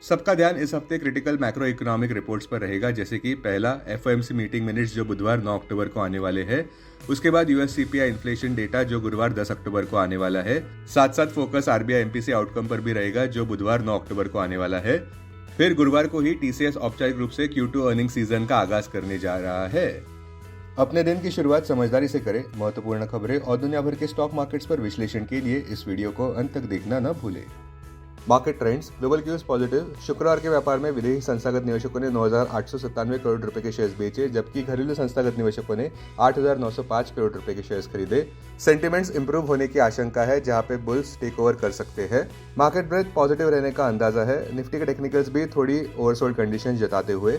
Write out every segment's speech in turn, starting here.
सबका ध्यान इस हफ्ते क्रिटिकल मैक्रो इकोनॉमिक रिपोर्ट्स पर रहेगा, जैसे कि पहला एफओएमसी मीटिंग मिनट्स जो बुधवार 9 अक्टूबर को आने वाले हैं। उसके बाद यूएस सीपीआई इन्फ्लेशन डेटा जो गुरुवार 10 अक्टूबर को आने वाला है। साथ साथ फोकस आरबीआई एमपीसी आउटकम पर भी रहेगा जो बुधवार 9 अक्टूबर को आने वाला है। फिर गुरुवार को ही टीसीएस औपचारिक रूप से Q2 अर्निंग सीजन का आगाज करने जा रहा है। अपने दिन की शुरुआत समझदारी से करें। महत्वपूर्ण खबरें और दुनिया भर के स्टॉक मार्केट्स पर विश्लेषण के लिए इस वीडियो को अंत तक देखना न भूलें। Market trends, global cues positive. शुक्रवार के व्यापार में विदेशी संस्थागत निवेशकों ने 9,897 करोड़ रुपए के शेयर्स बेचे, जबकि घरेलू संस्थागत निवेशकों ने 8,905 करोड़ रुपए के शेयर्स खरीदे। सेंटिमेंट्स इंप्रूव होने की आशंका है, जहां पे बुल्स टेक ओवर कर सकते हैं। मार्केट ब्रेथ पॉजिटिव रहने का अंदाजा है। निफ्टी के टेक्निकल्स भी थोड़ी ओवरसोल्ड कंडीशन जताते हुए।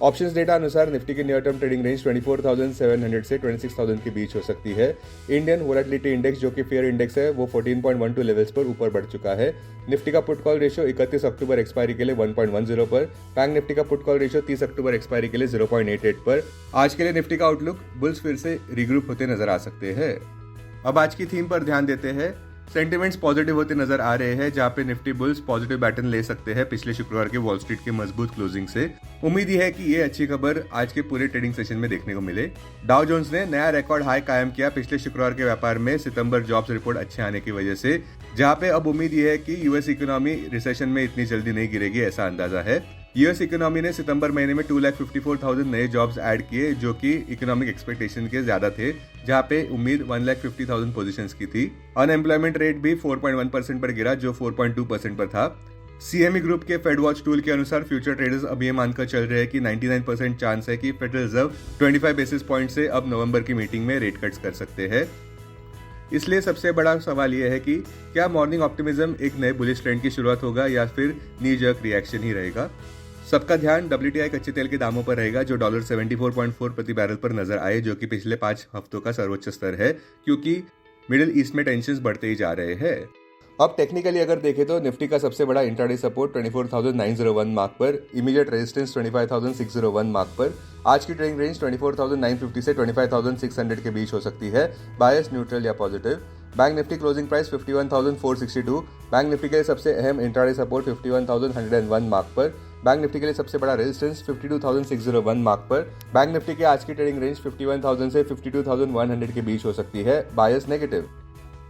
ऑप्शंस डेटा अनुसार निफ्टी की नियर टर्म ट्रेडिंग रेंज 24,700 से 26,000 के बीच हो सकती है। इंडियन वोलेटिलिटी इंडेक्स जो कि फेयर इंडेक्स है वो 14.12 लेवल्स पर ऊपर बढ़ चुका है। निफ्टी का put call ratio 31 October expiry के लिए 1.10 पर। बैंक निफ्टी का पुट कॉल रेशियो 30 अक्टूबर एक्सपायरी के लिए 0.88 पर। आज के लिए निफ्टी का आउटलुक, बुल्स फिर से रिग्रुप होते नजर आ सकते हैं। अब आज की थीम पर ध्यान देते हैं। सेंटिमेंट्स पॉजिटिव होते नजर आ रहे हैं, जहां पे निफ्टी बुल्स पॉजिटिव पैटर्न ले सकते हैं पिछले शुक्रवार के वॉल स्ट्रीट के मजबूत क्लोजिंग से। उम्मीद ही है कि ये अच्छी खबर आज के पूरे ट्रेडिंग सेशन में देखने को मिले। डाउ जोन्स ने नया रिकॉर्ड हाई कायम किया पिछले शुक्रवार के व्यापार में सितंबर जॉब्स रिपोर्ट अच्छे आने की वजह से, जहां पे अब उम्मीद ये है कि यूएस इकोनॉमी रिसेशन में इतनी जल्दी नहीं गिरेगी, ऐसा अंदाजा है। यूएस इकोनॉमी ने सितंबर महीने में 2,54,000 नए जॉब्स ऐड किए, जो कि इकोनॉमिक एक्सपेक्टेशन के ज्यादा थे, जहां पे उम्मीद 1,50,000 पोजीशंस की थी। अनएम्प्लॉयमेंट रेट भी 4.1% पर गिरा, जो 4.2% पर था। सीएमई ग्रुप के फेड वॉच टूल के अनुसार फ्यूचर ट्रेडर्स अब ये मानकर चल रहे हैं कि 99% चांस है कि फेडरल रिजर्व 25 बेसिस पॉइंट से अब नवंबर की मीटिंग में रेट कट्स कर सकते हैं। इसलिए सबसे बड़ा सवाल यह है कि क्या मॉर्निंग ऑप्टिमिज्म एक नए बुलिश ट्रेंड की शुरुआत होगा या फिर नी जर्क रिएक्शन ही रहेगा। सबका ध्यान WTI कच्चे तेल के दामों पर रहेगा, जो $74.4 प्रति बैरल पर नजर आए, जो कि पिछले 5 हफ्तों का सर्वोच्च स्तर है, क्योंकि मिडिल ईस्ट में टेंशन बढ़ते ही जा रहे हैं। अब टेक्निकली अगर देखें तो निफ्टी का सबसे बड़ा इंट्राडे सपोर्ट 24,901 मार्क पर, इमीडिएट रेजिस्टेंस 25,601 मार्क पर। आज की ट्रेडिंग रेंज 24,950 से 25,600 के बीच हो सकती है, बायस, न्यूट्रल या positive. Bank Nifty closing price 51,462। Bank Nifty के लिए सबसे अहम इंट्राडे सपोर्ट 51,101 मार्क पर। बैंक निफ्टी के लिए सबसे बड़ा रेजिस्टेंस 52,601 मार्क पर। बैंक निफ्टी की आज की ट्रेडिंग रेंज 51,000 से 52,100 के बीच हो सकती है, बायस नेगेटिव।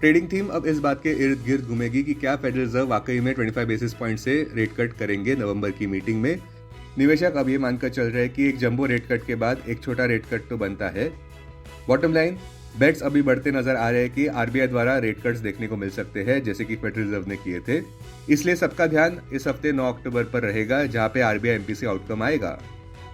ट्रेडिंग थीम अब इस बात के इर्द गिर्द घूमेगी कि क्या फेडरल रिजर्व वाकई में 25 बेसिस पॉइंट से रेट कट करेंगे नवंबर की मीटिंग में। निवेशक अब ये मानकर चल रहे हैं कि एक जंबो रेट कट के बाद एक छोटा रेट कट तो बनता है। बॉटम लाइन, बेट्स अभी बढ़ते नजर आ रहे हैं कि आरबीआई द्वारा रेट कट्स देखने को मिल सकते हैं, जैसे कि फेडरल रिजर्व ने किए थे। इसलिए सबका ध्यान इस हफ्ते 9 अक्टूबर पर रहेगा, जहां पे आरबीआई एमपीसी आउटकम आएगा।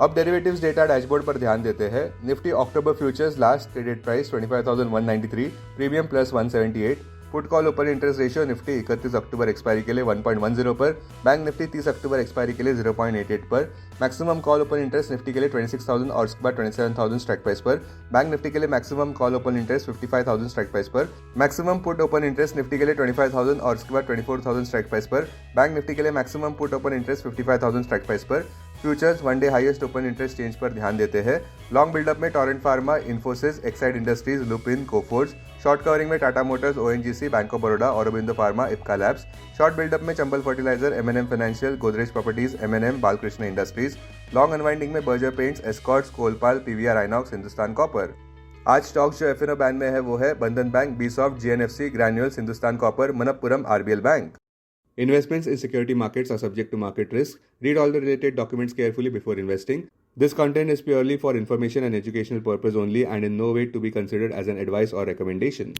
अब डेरिवेटिव्स डेटा डैशबोर्ड पर ध्यान देते हैं। Nifty October futures last traded price 25,193, premium plus 178। Put call open interest ratio Nifty 31 October expiry के लिए 1.10 पर। बैंक निफ्टी 30 अक्टूबर एक्सपायरी के लिए 0.88 पर। Maximum call open interest Nifty के लिए 26,000 और उसके बाद 27,000 स्ट्राइक प्राइस पर। बैंक निफ्टी के लिए maximum call open interest 55,000 strike price पर। Maximum put open interest Nifty के लिए 25,000 और उसके बाद 24,000 स्ट्राइक प्राइस पर। बैंक निफ्टी के लिए maximum put open interest 55,000 strike price पर। Futures one day highest open interest change पर ध्यान देते हैं। लॉन्ग बिल्डअप में Torrent Pharma, Infosys, Exide Industries, Lupin, Coforge. Short covering में Tata Motors, ONGC, Bank of Baroda, Aurobindo Pharma, Ipca Labs. Short buildup में Chambal Fertiliser, MNM Financial, Godrej Properties, MNM, Balkrishna Industries. Long unwinding में Berger Paints, Escorts, Colpal, PVR Inox, Hindustan Copper. आज stocks जो एफएनओ बैन में है वो है Bandhan Bank, Birlasoft, GNFC, Granules, Hindustan Copper, Manappuram, RBL Bank. Investments in security markets are subject to market risk. Read all the related documents carefully before investing. This content is purely for information and educational purpose only and in no way to be considered as an advice or recommendation.